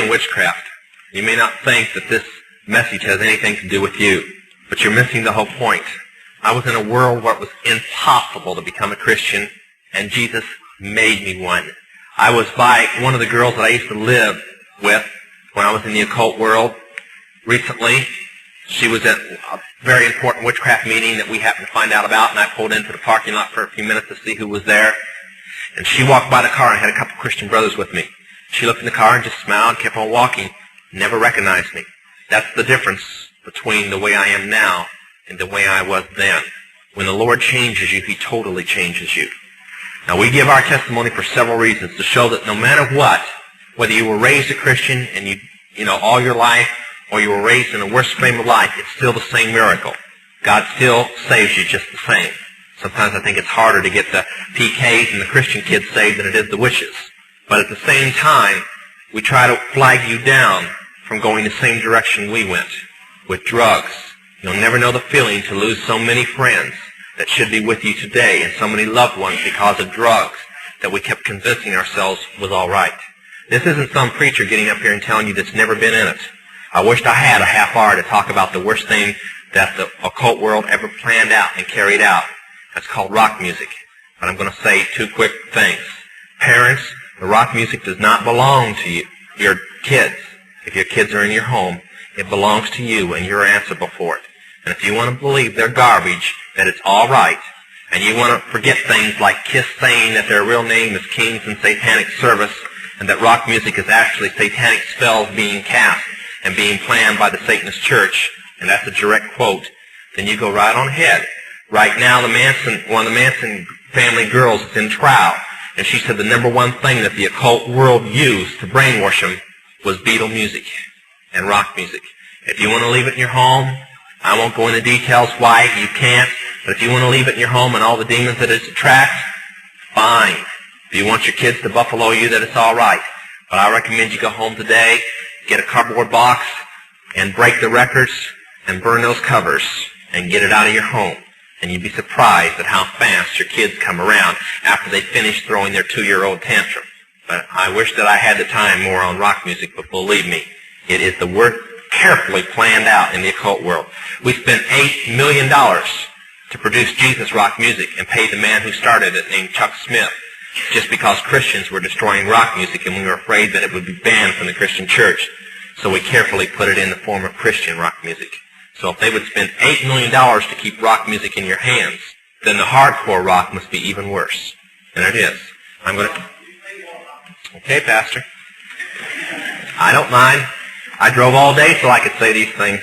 witchcraft. You may not think that this message has anything to do with you, but you're missing the whole point. I was in a world where it was impossible to become a Christian, and Jesus made me one. I was by one of the girls that I used to live with when I was in the occult world. Recently, she was at a very important witchcraft meeting that we happened to find out about, and I pulled into the parking lot for a few minutes to see who was there. And she walked by the car and had a couple of Christian brothers with me. She looked in the car and just smiled and kept on walking, never recognized me. That's the difference between the way I am now and the way I was then. When the Lord changes you, He totally changes you. Now, we give our testimony for several reasons, to show that no matter what, whether you were raised a Christian and you know all your life, or you were raised in a worse frame of life, it's still the same miracle. God still saves you just the same. Sometimes I think it's harder to get the PKs and the Christian kids saved than it is the witches. But at the same time, we try to flag you down from going the same direction we went, with drugs. You'll never know the feeling to lose so many friends that should be with you today and so many loved ones because of drugs that we kept convincing ourselves was all right. This isn't some preacher getting up here and telling you that's never been in it. I wished I had a half hour to talk about the worst thing that the occult world ever planned out and carried out. That's called rock music. But I'm going to say two quick things. Parents, the rock music does not belong to you, your kids. If your kids are in your home, it belongs to you and you're answerable for it. And if you want to believe they're garbage, that it's all right, and you want to forget things like Kiss saying that their real name is Kings in Satanic Service, and that rock music is actually satanic spells being cast and being planned by the Satanist church, and that's a direct quote, then you go right on ahead. Right now, one of the Manson family girls is in trial, and she said the number one thing that the occult world used to brainwash them was Beatle music and rock music. If you want to leave it in your home, I won't go into details why you can't, but if you want to leave it in your home and all the demons that it attracts, fine. If you want your kids to buffalo you, that it's all right. But I recommend you go home today, get a cardboard box, and break the records, and burn those covers, and get it out of your home. And you'd be surprised at how fast your kids come around after they finish throwing their 2-year-old tantrum. But I wish that I had the time more on rock music, but believe me, it is the work carefully planned out in the occult world. We spent $8 million to produce Jesus rock music and paid the man who started it, named Chuck Smith, just because Christians were destroying rock music and we were afraid that it would be banned from the Christian church. So we carefully put it in the form of Christian rock music. So if they would spend $8 million to keep rock music in your hands, then the hardcore rock must be even worse. And it is. I'm going to... Okay, Pastor. I don't mind. I drove all day so I could say these things.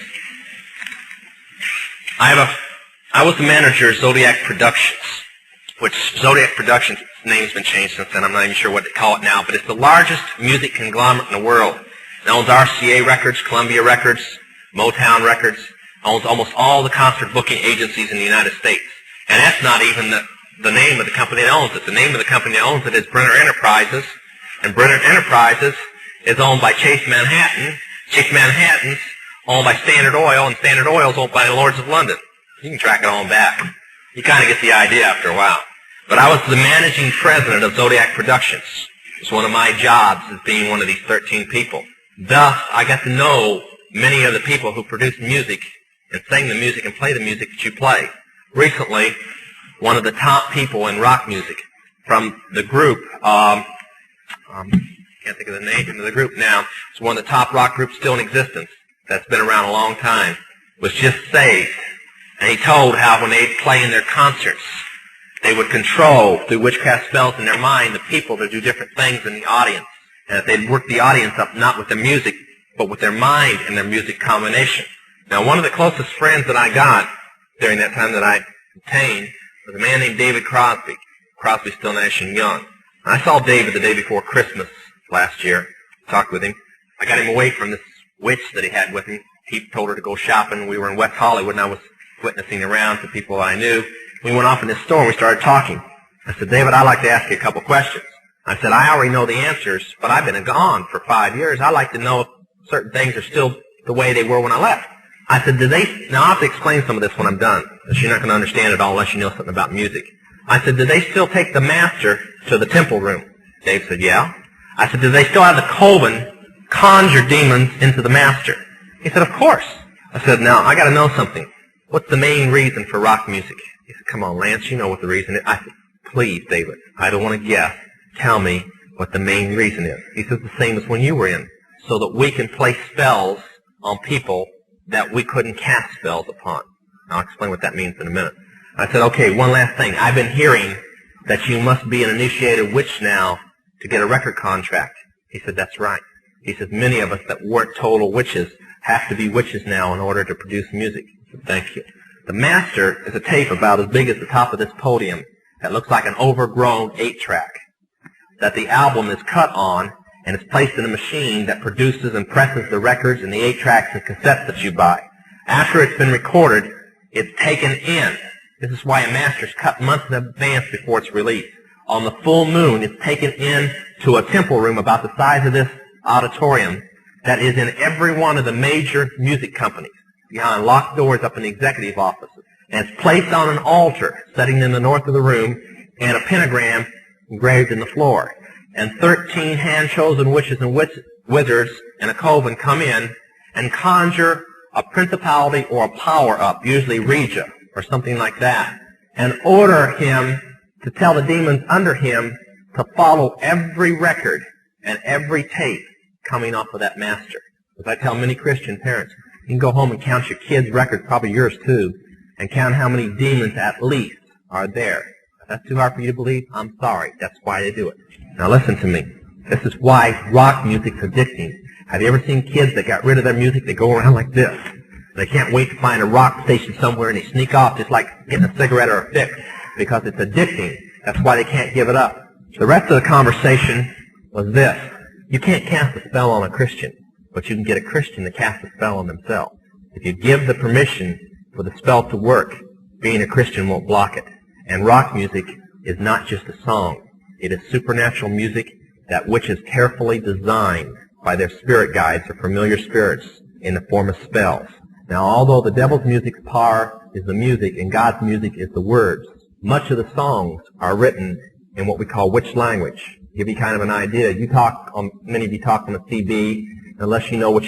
I was the manager of Zodiac Productions, which Zodiac Productions' name's been changed since then. I'm not even sure what they call it now, but it's the largest music conglomerate in the world. It owns RCA Records, Columbia Records, Motown Records, owns almost all the concert booking agencies in the United States. And that's not even the name of the company that owns it. The name of the company that owns it is Brenner Enterprises, and Brenner Enterprises is owned by Chase Manhattan. Chase Manhattan's owned by Standard Oil, and Standard Oil is owned by the Lords of London. You can track it on back. You kind of get the idea after a while. But I was the managing president of Zodiac Productions. It's one of my jobs as being one of these 13 people. Thus, I got to know many of the people who produce music and sing the music and play the music that you play. Recently, one of the top people in rock music from the group, can't think of the name of the group now, it's one of the top rock groups still in existence that's been around a long time, was just saved. And he told how when they'd play in their concerts, they would control, through witchcraft spells in their mind, the people to do different things in the audience. And that they'd work the audience up not with the music, but with their mind and their music combination. Now, one of the closest friends that I got during that time that I obtained was a man named David Crosby. Crosby, Still, Nash and Young. And I saw David the day before Christmas last year, talked with him. I got him away from this witch that he had with him. He told her to go shopping. We were in West Hollywood, and I was witnessing around to people I knew. We went off in this store, and we started talking. I said, David, I'd like to ask you a couple questions. I said, I already know the answers, but I've been gone for 5 years. I'd like to know if certain things are still the way they were when I left. I said, now I'll have to explain some of this when I'm done, because you're not going to understand it all unless you know something about music. I said, do they still take the master to the temple room? Dave said, yeah. I said, do they still have the Coven conjure demons into the master? He said, of course. I said, now, I got to know something. What's the main reason for rock music? He said, come on, Lance, you know what the reason is. I said, please, David, I don't want to guess. Tell me what the main reason is. He says, the same as when you were in, so that we can play spells on people that we couldn't cast spells upon. I'll explain what that means in a minute. I said, okay, one last thing. I've been hearing that you must be an initiated witch now to get a record contract. He said, that's right. He said, many of us that weren't total witches have to be witches now in order to produce music. I said, thank you. The master is a tape about as big as the top of this podium that looks like an overgrown 8-track that the album is cut on and is placed in a machine that produces and presses the records and the 8-tracks and cassettes that you buy. After it's been recorded, it's taken in. This is why a master's cut months in advance before it's released. On the full moon, it's taken in to a temple room about the size of this auditorium that is in every one of the major music companies, behind locked doors up in the executive offices. And it's placed on an altar sitting in the north of the room and a pentagram engraved in the floor. And 13 hand-chosen witches and wizards in a coven come in and conjure a principality or a power up, usually Regia or something like that, and order him to tell the demons under him to follow every record and every tape coming off of that master. As I tell many Christian parents, you can go home and count your kids' records, probably yours too, and count how many demons at least are there. If that's too hard for you to believe, I'm sorry. That's why they do it. Now listen to me. This is why rock music's addicting. Have you ever seen kids that got rid of their music? They go around like this. They can't wait to find a rock station somewhere and they sneak off just like getting a cigarette or a fix because it's addicting. That's why they can't give it up. The rest of the conversation was this. You can't cast a spell on a Christian, but you can get a Christian to cast a spell on themselves. If you give the permission for the spell to work, being a Christian won't block it. And rock music is not just a song. It is supernatural music that which is carefully designed by their spirit guides or familiar spirits in the form of spells. Now, although the devil's music's power is the music and God's music is the words, much of the songs are written in what we call witch language. To give you kind of an idea, many of you talk on a CB, unless you know what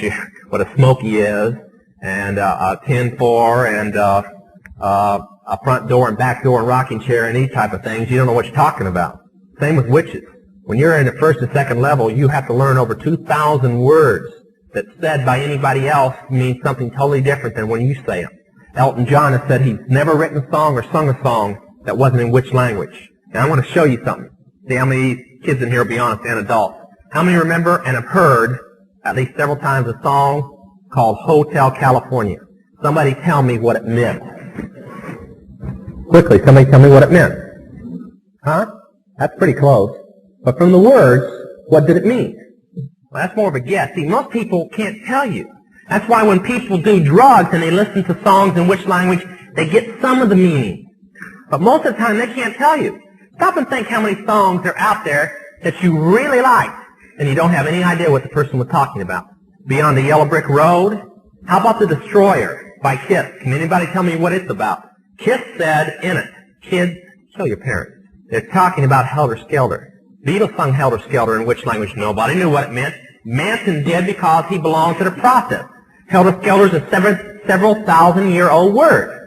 a smoky is, and a 10-4, and a front door and back door and rocking chair and these type of things, you don't know what you're talking about. Same with witches. When you're in the first and second level, you have to learn over 2,000 words that said by anybody else means something totally different than when you say them. Elton John has said he's never written a song or sung a song that wasn't in witch language. Now I want to show you something. See how many kids in here will be honest and adults. How many remember and have heard at least several times a song called Hotel California? Somebody tell me what it meant. Quickly, somebody tell me what it meant. Huh? That's pretty close. But from the words, what did it mean? Well, that's more of a guess. See, most people can't tell you. That's why when people do drugs and they listen to songs in which language, they get some of the meaning. But most of the time, they can't tell you. Stop and think how many songs are out there that you really like, and you don't have any idea what the person was talking about. Beyond the Yellow Brick Road? How about The Destroyer by Kiss? Can anybody tell me what it's about? Kiss said in it, kids, kill your parents. They're talking about Helter Skelter. Beatles sung Helter Skelter in which language? Nobody knew what it meant. Manson did because he belonged to the process. Helter Skelter is a several thousand-year-old word.